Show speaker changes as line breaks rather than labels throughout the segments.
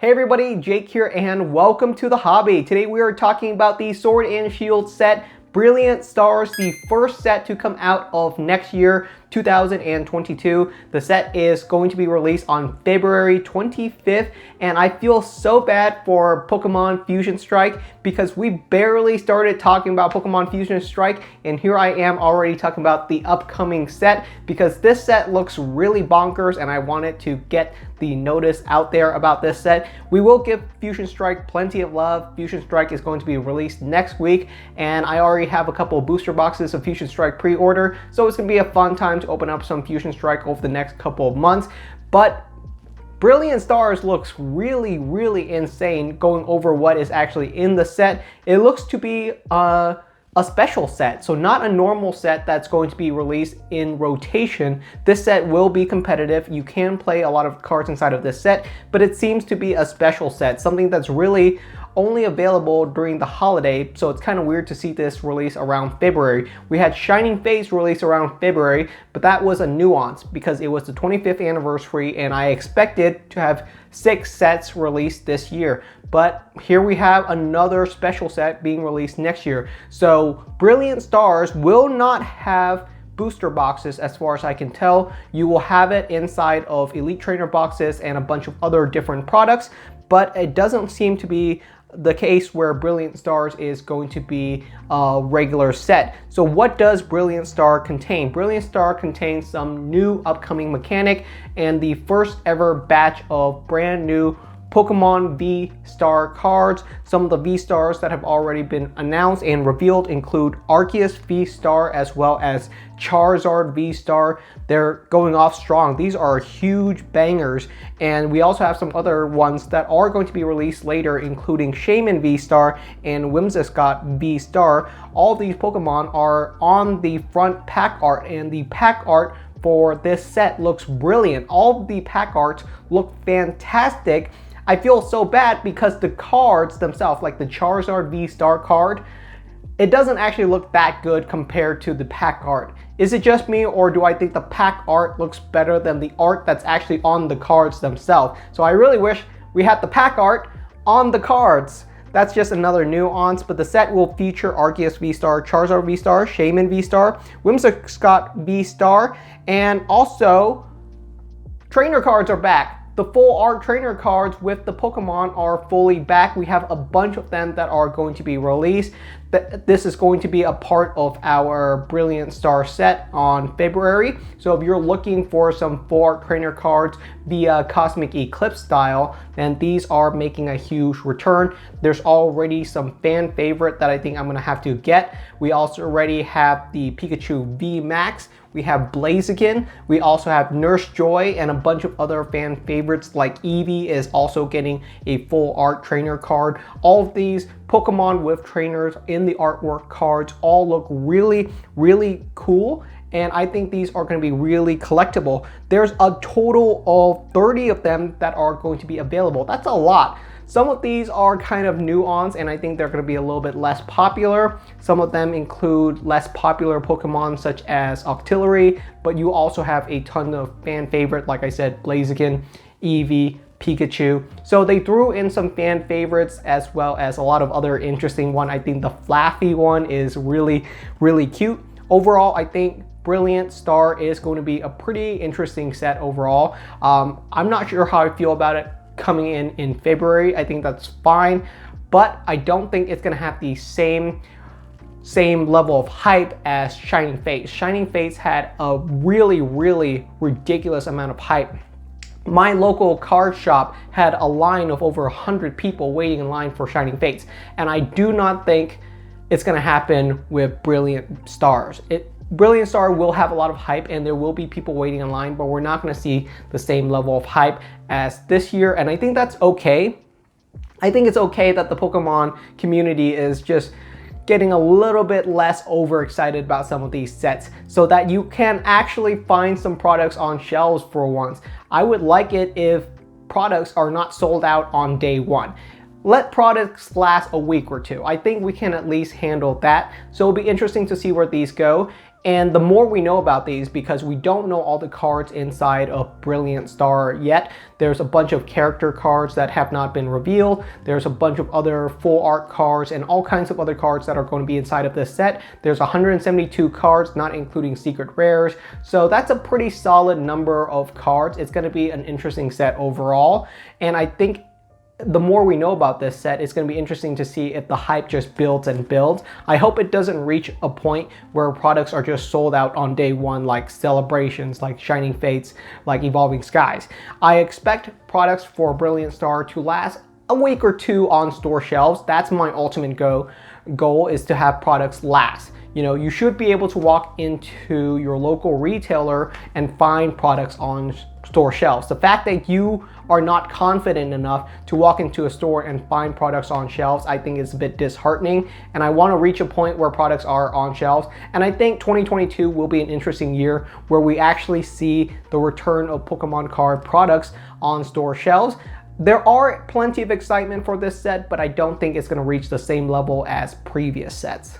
Hey everybody, Jake here and welcome to the hobby. Today we are talking about the Sword and Shield set, Brilliant Stars, the first set to come out of next year, 2022. The set is going to be released on February 25th, and I feel so bad for Pokemon Fusion Strike because we barely started talking about Pokemon Fusion Strike, and here I am already talking about the upcoming set because this set looks really bonkers and I wanted to get the notice out there about this set. We will give Fusion Strike plenty of love. Fusion Strike is going to be released next week, and I already have a couple of booster boxes of Fusion Strike pre-order, so it's gonna be a fun time to open up some Fusion Strike over the next couple of months. But Brilliant Stars looks really insane going over what is actually in the set. It looks to be a special set, so not a normal set that's going to be released in rotation. This set will be competitive. You can play a lot of cards inside of this set, but it seems to be a special set, something that's really only available during the holiday, so it's kind of weird to see this release around February. We had Shining Fates release around February, but that was a nuance because it was the 25th anniversary and I expected to have 6 sets released this year. But here we have another special set being released next year. So Brilliant Stars will not have booster boxes as far as I can tell. You will have it inside of Elite Trainer boxes and a bunch of other different products, but it doesn't seem to be the case where Brilliant Stars is going to be a regular set. So what does Brilliant Star contain? Brilliant Star contains some new upcoming mechanic and the first ever batch of brand new Pokemon VSTAR cards. Some of the VSTARs that have already been announced and revealed include Arceus VSTAR as well as Charizard VSTAR. They're going off strong. These are huge bangers, and we also have some other ones that are going to be released later, including Shaman VSTAR and Whimsicott VSTAR. All these Pokemon are on the front pack art, and the pack art for this set looks brilliant. All of the pack arts look fantastic. I feel so bad because the cards themselves, like the Charizard VSTAR card, it doesn't actually look that good compared to the pack art. Is it just me, or do I think the pack art looks better than the art that's actually on the cards themselves? So I really wish we had the pack art on the cards. That's just another nuance, but the set will feature Arceus VSTAR, Charizard VSTAR, Shaman VSTAR, Whimsicott VSTAR, and also trainer cards are back. The full art trainer cards with the Pokemon are fully back. We have a bunch of them that are going to be released. This is going to be a part of our Brilliant Star set on February. So if you're looking for some full art trainer cards via Cosmic Eclipse style, then these are making a huge return. There's already some fan favorite that I think I'm gonna have to get. We also already have the Pikachu V Max. We have Blaziken, we also have Nurse Joy, and a bunch of other fan favorites like Eevee is also getting a full art trainer card. All of these Pokemon with trainers in the artwork cards all look really cool, and I think these are going to be really collectible. There's a total of 30 of them that are going to be available. That's a lot. Some of these are kind of nuanced, and I think they're going to be a little bit less popular. Some of them include less popular Pokemon such as Octillery, but you also have a ton of fan favorite, like I said, Blaziken, Eevee, Pikachu. So they threw in some fan favorites as well as a lot of other interesting one. I think the Flaffy one is really cute. Overall, I think Brilliant Star is going to be a pretty interesting set overall. I'm not sure how I feel about it coming in February. I think that's fine, but I don't think it's gonna have the same level of hype as Shining Fates. Shining Fates had a really ridiculous amount of hype. My local card shop had a line of over 100 people waiting in line for Shining Fates, and I do not think it's gonna happen with Brilliant Stars. Brilliant Star will have a lot of hype and there will be people waiting in line, but we're not going to see the same level of hype as this year, and I think that's okay. I think it's okay that the Pokemon community is just getting a little bit less overexcited about some of these sets so that you can actually find some products on shelves for once. I would like it if products are not sold out on day one. Let products last a week or two. I think we can at least handle that. So it'll be interesting to see where these go. And the more we know about these, because we don't know all the cards inside of Brilliant Star yet, there's a bunch of character cards that have not been revealed. There's a bunch of other full art cards and all kinds of other cards that are going to be inside of this set. There's 172 cards, not including secret rares. So that's a pretty solid number of cards. It's going to be an interesting set overall. And I think the more we know about this set, it's going to be interesting to see if the hype just builds and builds. I hope it doesn't reach a point where products are just sold out on day one, like Celebrations, like Shining Fates, like Evolving Skies. I expect products for Brilliant Star to last a week or two on store shelves. That's my ultimate goal is to have products last. You know, you should be able to walk into your local retailer and find products on store shelves. The fact that you are not confident enough to walk into a store and find products on shelves, I think is a bit disheartening. And I want to reach a point where products are on shelves. And I think 2022 will be an interesting year where we actually see the return of Pokemon card products on store shelves. There are plenty of excitement for this set, but I don't think it's going to reach the same level as previous sets.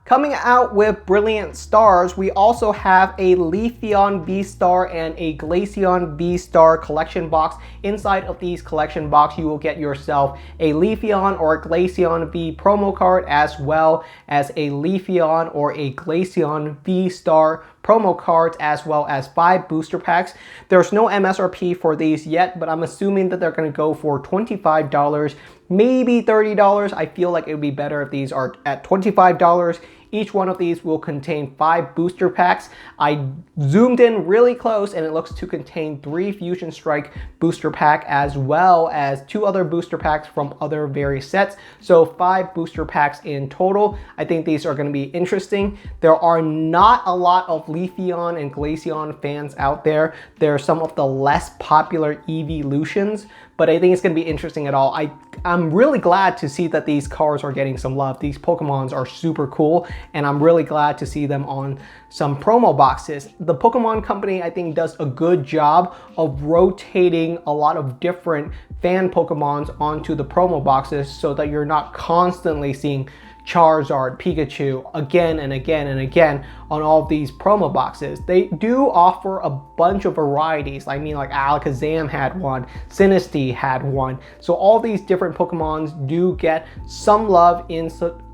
Coming out with Brilliant Stars, we also have a Leafeon VSTAR and a Glaceon VSTAR collection box. Inside of these collection box, you will get yourself a Leafeon or a Glaceon V promo card, as well as a Leafeon or a Glaceon VSTAR promo cards, as well as 5 booster packs. There's no MSRP for these yet, but I'm assuming that they're going to go for $25, maybe $30. I feel like it would be better if these are at $25. Each one of these will contain 5 booster packs. I zoomed in really close and it looks to contain 3 Fusion Strike booster pack, as well as 2 other booster packs from other various sets. So 5 booster packs in total. I think these are going to be interesting. There are not a lot of Leafeon and Glaceon fans out there. They're some of the less popular evolutions, but I think it's going to be interesting at all. I'm really glad to see that these cards are getting some love. These Pokemons are super cool, and I'm really glad to see them on some promo boxes. The Pokemon Company, I think, does a good job of rotating a lot of different fan Pokemons onto the promo boxes so that you're not constantly seeing Charizard, Pikachu again and again and again on all of these promo boxes. They do offer a bunch of varieties. I mean, like Alakazam had one, Sinistea had one. So all these different Pokemons do get some love in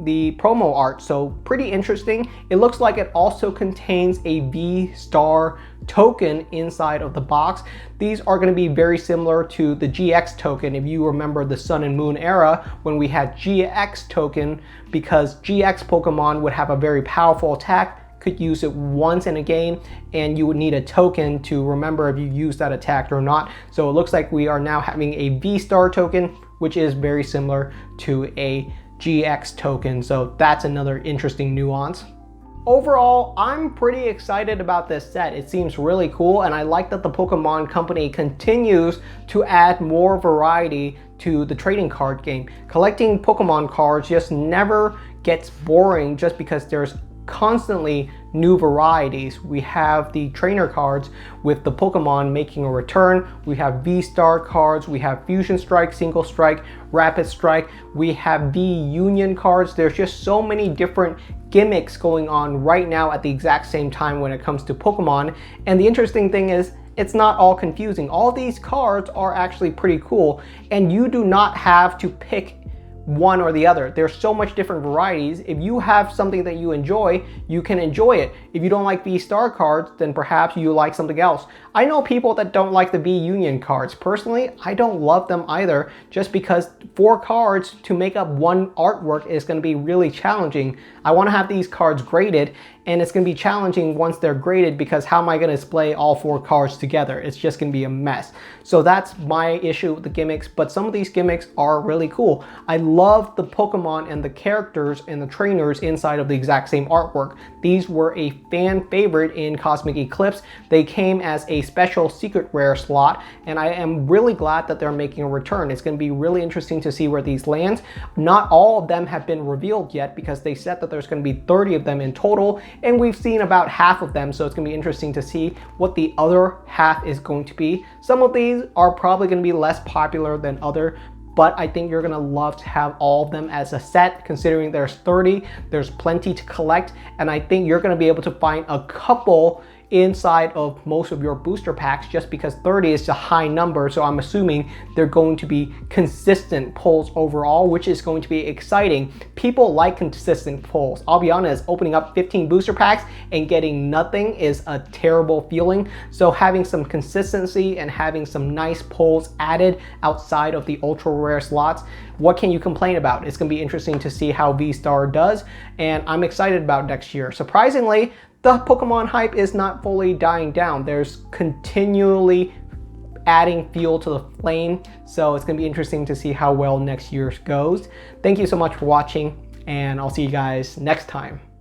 the promo art. So pretty interesting. It looks like it also contains a VSTAR token inside of the box. These are going to be very similar to the GX token. If you remember the Sun and Moon era when we had GX token, because GX Pokemon would have a very powerful attack, could use it once in a game, and you would need a token to remember if you used that attack or not. So it looks like we are now having a VSTAR token, which is very similar to a GX token. So that's another interesting nuance. Overall, I'm pretty excited about this set. It seems really cool, and I like that the Pokemon Company continues to add more variety to the trading card game. Collecting Pokemon cards just never gets boring just because there's constantly new varieties. We have the trainer cards with the Pokemon making a return. We have VSTAR cards. We have Fusion Strike, Single Strike, Rapid Strike. We have V-Union cards. There's just so many different gimmicks going on right now at the exact same time when it comes to Pokemon. And the interesting thing is, it's not all confusing. All these cards are actually pretty cool, and you do not have to pick one or the other. There's so much different varieties. If you have something that you enjoy, you can enjoy it. If you don't like VSTAR cards, then perhaps you like something else. I know people that don't like the V-Union cards. Personally, I don't love them either, just because 4 cards to make up one artwork is going to be really challenging. I want to have these cards graded, and it's going to be challenging once they're graded, because how am I going to display all 4 cards together? It's just going to be a mess. So that's my issue with the gimmicks, but some of these gimmicks are really cool. I love the Pokemon and the characters and the trainers inside of the exact same artwork. These were a fan favorite in Cosmic Eclipse. They came as a special secret rare slot, and I am really glad that they're making a return. It's going to be really interesting to see where these land. Not all of them have been revealed yet, because they said that there's going to be 30 of them in total, and we've seen about half of them, so it's going to be interesting to see what the other half is going to be. Some of these are probably going to be less popular than other but I think you're gonna love to have all of them as a set. Considering there's 30, there's plenty to collect, and I think you're gonna be able to find a couple inside of most of your booster packs, just because 30 is a high number. So I'm assuming they're going to be consistent pulls overall, which is going to be exciting. People like consistent pulls. I'll be honest, opening up 15 booster packs and getting nothing is a terrible feeling. So having some consistency and having some nice pulls added outside of the ultra rare slots, what can you complain about? It's gonna be interesting to see how VSTAR does, and I'm excited about next year. Surprisingly, the Pokemon hype is not fully dying down. There's continually adding fuel to the flame, so it's gonna be interesting to see how well next year goes. Thank you so much for watching, and I'll see you guys next time.